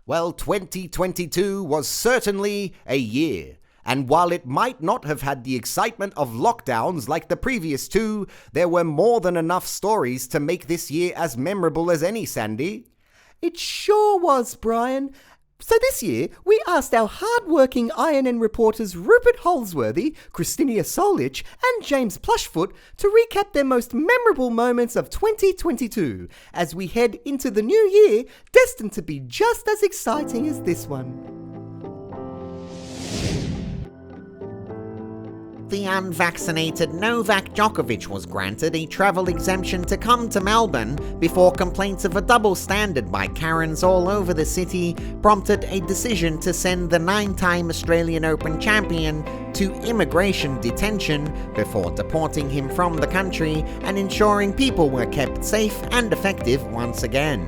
Well, 2022 was certainly a year. And while it might not have had the excitement of lockdowns like the previous two, there were more than enough stories to make this year as memorable as any, Sandy. It sure was, Brian. So this year, we asked our hard-working INN reporters Rupert Holsworthy, Christinia Solich, and James Plushfoot to recap their most memorable moments of 2022 as we head into the new year, destined to be just as exciting as this one. The unvaccinated Novak Djokovic was granted a travel exemption to come to Melbourne before complaints of a double standard by Karens all over the city prompted a decision to send the 9-time Australian Open champion to immigration detention before deporting him from the country and ensuring people were kept safe and effective once again.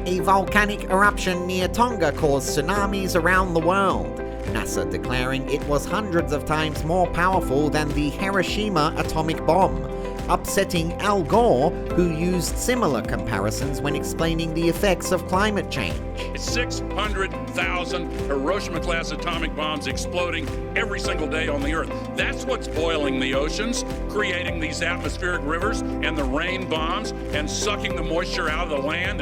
A volcanic eruption near Tonga caused tsunamis around the world, NASA declaring it was hundreds of times more powerful than the Hiroshima atomic bomb, upsetting Al Gore, who used similar comparisons when explaining the effects of climate change. 600,000 Hiroshima-class atomic bombs exploding every single day on the Earth. That's what's boiling the oceans, creating these atmospheric rivers and the rain bombs, and sucking the moisture out of the land.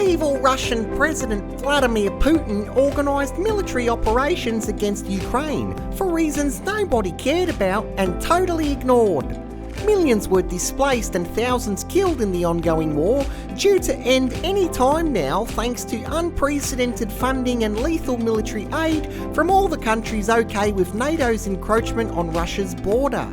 Evil Russian President Vladimir Putin organised military operations against Ukraine for reasons nobody cared about and totally ignored. Millions were displaced and thousands killed in the ongoing war, due to end any time now thanks to unprecedented funding and lethal military aid from all the countries okay with NATO's encroachment on Russia's border.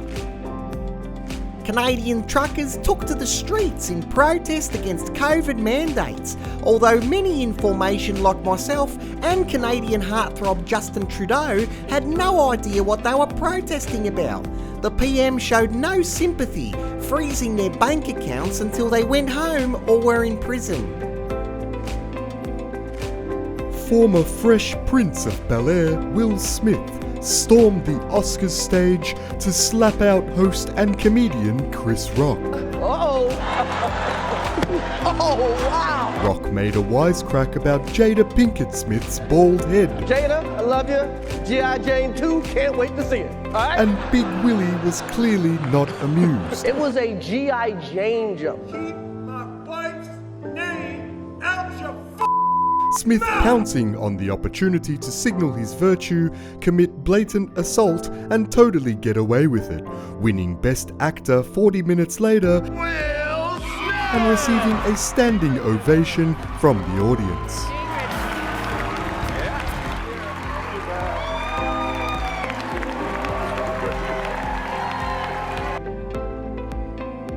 Canadian truckers took to the streets in protest against COVID mandates, although many in formation like myself and Canadian heartthrob Justin Trudeau had no idea what they were protesting about. The PM showed no sympathy, freezing their bank accounts until they went home or were in prison. Former Fresh Prince of Bel-Air, Will Smith, stormed the Oscars stage to slap out host and comedian Chris Rock. Oh, wow! Rock made a wisecrack about Jada Pinkett Smith's bald head. Jada, I love you. G.I. Jane 2, can't wait to see it. All right? And Big Willie was clearly not amused. It was a G.I. Jane joke. Keep my wife's name out your Smith pouncing on the opportunity to signal his virtue, commit blatant assault, and totally get away with it, winning Best Actor 40 minutes later and receiving a standing ovation from the audience.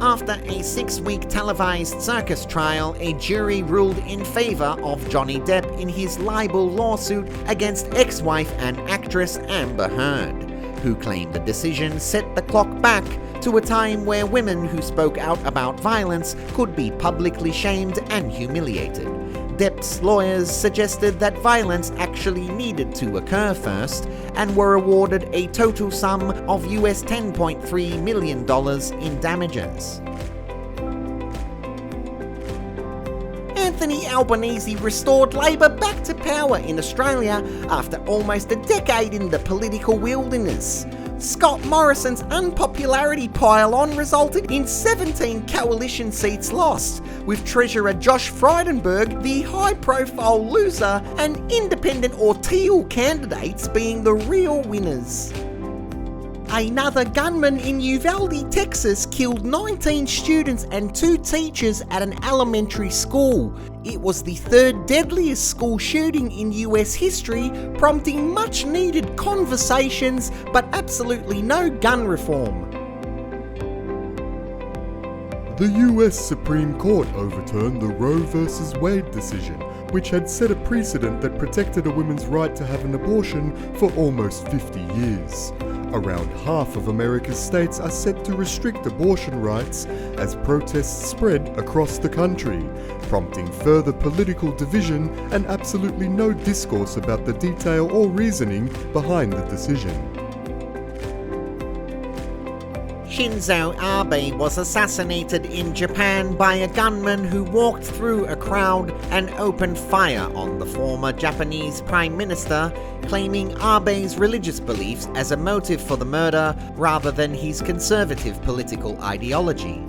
After a 6-week televised circus trial, a jury ruled in favour of Johnny Depp in his libel lawsuit against ex-wife and actress Amber Heard, who claimed the decision set the clock back to a time where women who spoke out about violence could be publicly shamed and humiliated. Depp's lawyers suggested that violence actually needed to occur first and were awarded a total sum of US $10.3 million in damages. Anthony Albanese restored Labor back to power in Australia after almost a decade in the political wilderness. Scott Morrison's unpopularity pile-on resulted in 17 coalition seats lost, with Treasurer Josh Frydenberg the high-profile loser and independent or teal candidates being the real winners. Another gunman in Uvalde, Texas killed 19 students and 2 teachers at an elementary school. It was the 3rd deadliest school shooting in US history, prompting much needed conversations but absolutely no gun reform. The US Supreme Court overturned the Roe v. Wade decision, which had set a precedent that protected a woman's right to have an abortion for almost 50 years. Around half of America's states are set to restrict abortion rights as protests spread across the country, prompting further political division and absolutely no discourse about the detail or reasoning behind the decision. Shinzo Abe was assassinated in Japan by a gunman who walked through a crowd and opened fire on the former Japanese Prime Minister, claiming Abe's religious beliefs as a motive for the murder rather than his conservative political ideology.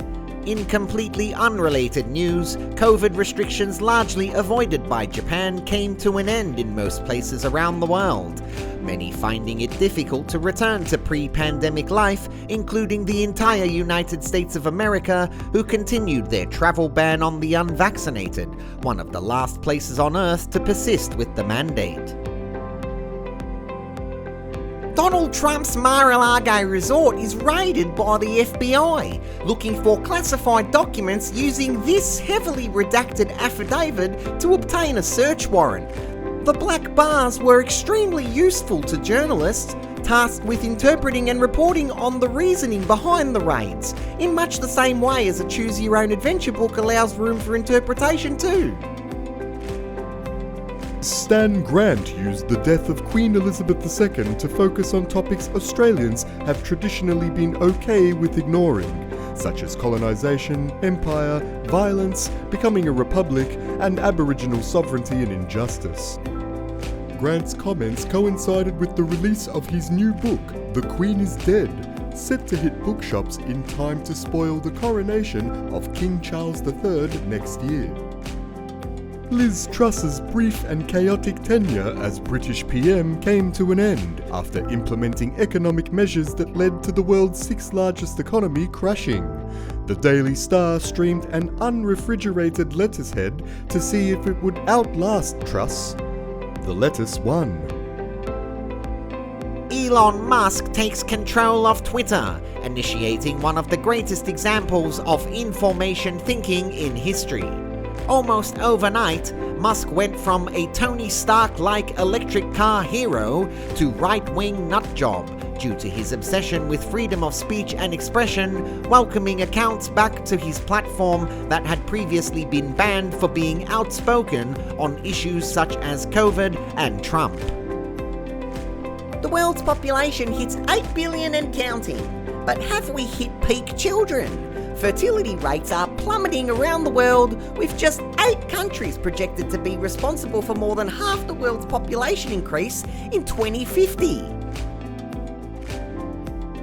In completely unrelated news, COVID restrictions largely avoided by Japan came to an end in most places around the world, many finding it difficult to return to pre-pandemic life, including the entire United States of America, who continued their travel ban on the unvaccinated, one of the last places on Earth to persist with the mandate. Donald Trump's Mar-a-Lago resort is raided by the FBI, looking for classified documents using this heavily redacted affidavit to obtain a search warrant. The black bars were extremely useful to journalists, tasked with interpreting and reporting on the reasoning behind the raids, in much the same way as a choose-your-own-adventure book allows room for interpretation too. Stan Grant used the death of Queen Elizabeth II to focus on topics Australians have traditionally been okay with ignoring, such as colonisation, empire, violence, becoming a republic, and Aboriginal sovereignty and injustice. Grant's comments coincided with the release of his new book, The Queen is Dead, set to hit bookshops in time to spoil the coronation of King Charles III next year. Liz Truss's brief and chaotic tenure as British PM came to an end after implementing economic measures that led to the world's sixth largest economy crashing. The Daily Star streamed an unrefrigerated lettuce head to see if it would outlast Truss. The lettuce won. Elon Musk takes control of Twitter, initiating one of the greatest examples of information thinking in history. Almost overnight, Musk went from a Tony Stark-like electric car hero to right-wing nutjob due to his obsession with freedom of speech and expression, welcoming accounts back to his platform that had previously been banned for being outspoken on issues such as COVID and Trump. The world's population hits 8 billion and counting. But have we hit peak children? Fertility rates are plummeting around the world, with just 8 countries projected to be responsible for more than half the world's population increase in 2050.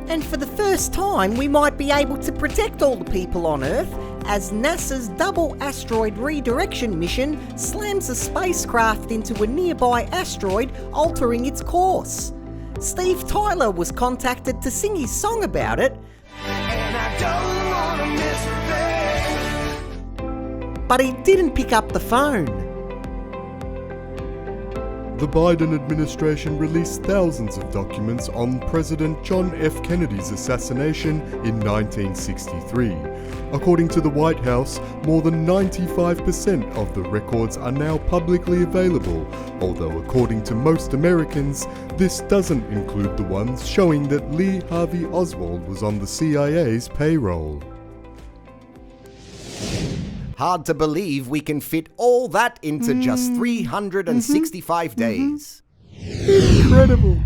And for the first time, we might be able to protect all the people on Earth as NASA's double asteroid redirection mission slams a spacecraft into a nearby asteroid, altering its course. Steve Tyler was contacted to sing his song about it, And I don't wanna miss a thing. but he didn't pick up the phone. The Biden administration released thousands of documents on President John F. Kennedy's assassination in 1963. According to the White House, more than 95% of the records are now publicly available, although according to most Americans, this doesn't include the ones showing that Lee Harvey Oswald was on the CIA's payroll. Hard to believe we can fit all that into just 365 days. Incredible!